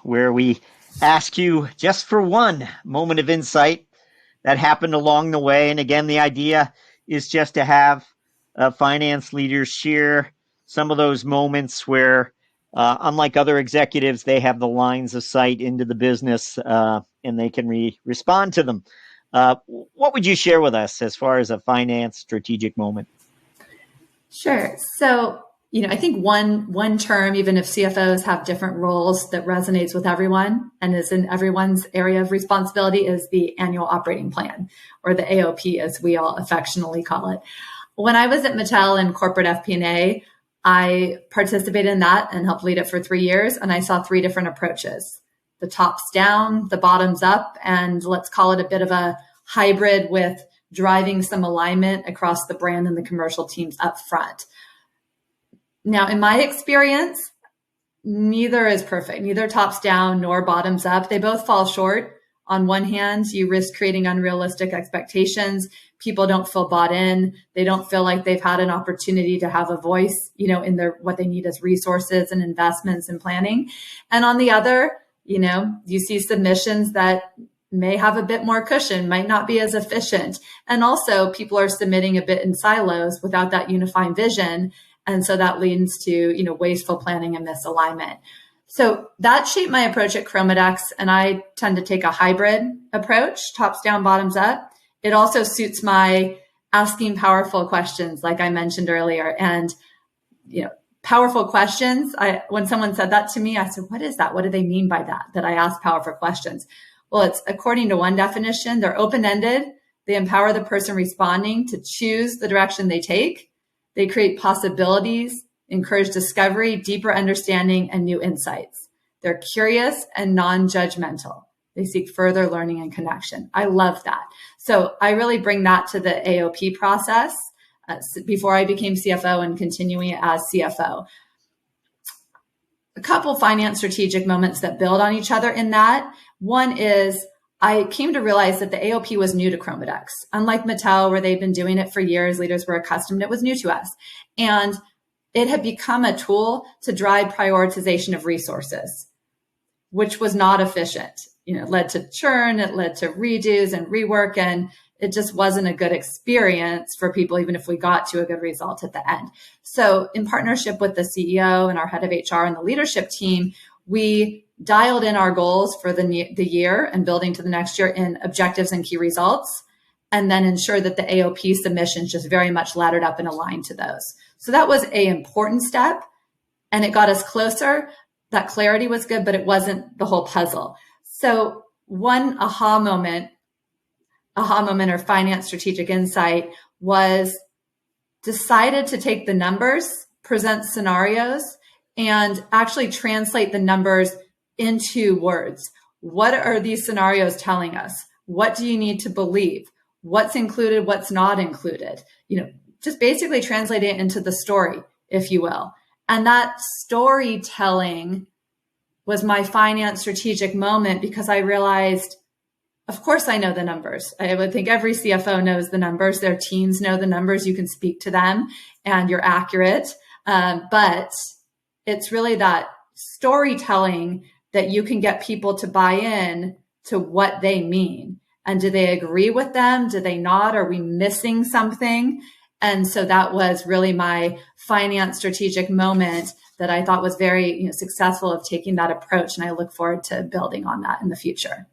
where we ask you just for one moment of insight that happened along the way. And again, the idea is just to have finance leaders share some of those moments where, unlike other executives, they have the lines of sight into the business and they can respond to them. What would you share with us as far as a finance strategic moment? Sure. So, I think one term, even if CFOs have different roles, that resonates with everyone and is in everyone's area of responsibility is the annual operating plan, or the AOP, as we all affectionately call it. When I was at Mattel in corporate FP&A, I participated in that and helped lead it for 3 years. And I saw 3 different approaches: the tops down, the bottoms up, and let's call it a bit of a hybrid with driving some alignment across the brand and the commercial teams up front. Now, in my experience, neither is perfect, neither tops down nor bottoms up. They both fall short. On one hand, you risk creating unrealistic expectations. People don't feel bought in. They don't feel like they've had an opportunity to have a voice, in their, what they need as resources and investments and planning. And on the other, you see submissions that may have a bit more cushion, might not be as efficient. And also people are submitting a bit in silos without that unifying vision. And so that leads to, wasteful planning and misalignment. So that shaped my approach at ChromaDex. And I tend to take a hybrid approach, tops down, bottoms up. It also suits my asking powerful questions, like I mentioned earlier. And, powerful questions. When someone said that to me, I said, what is that? What do they mean by that I ask powerful questions? Well, it's according to one definition, they're open-ended. They empower the person responding to choose the direction they take. They create possibilities, encourage discovery, deeper understanding, and new insights. They're curious and non-judgmental. They seek further learning and connection. I love that. So I really bring that to the AOP process before I became CFO and continuing it as CFO. A couple finance strategic moments that build on each other in that. One is I came to realize that the AOP was new to ChromaDex. Unlike Mattel, where they've been doing it for years, leaders were accustomed, it was new to us. And it had become a tool to drive prioritization of resources, which was not efficient. It led to churn, it led to redos and rework, and it just wasn't a good experience for people, even if we got to a good result at the end. So in partnership with the CEO and our head of HR and the leadership team, we dialed in our goals for the year and building to the next year in objectives and key results, and then ensure that the AOP submissions just very much laddered up and aligned to those. So that was an important step, and it got us closer. That clarity was good, but it wasn't the whole puzzle. So one aha moment or finance strategic insight was decided to take the numbers, present scenarios, and actually translate the numbers into words. What are these scenarios telling us? What do you need to believe? What's included? What's not included? Just basically translate it into the story, if you will. And that storytelling was my finance strategic moment, because I realized, of course, I know the numbers. I would think every CFO knows the numbers. Their teams know the numbers. You can speak to them and you're accurate. But it's really that storytelling that you can get people to buy in to what they mean. And do they agree with them? Do they not? Are we missing something? And so that was really my finance strategic moment that I thought was very successful of taking that approach. And I look forward to building on that in the future.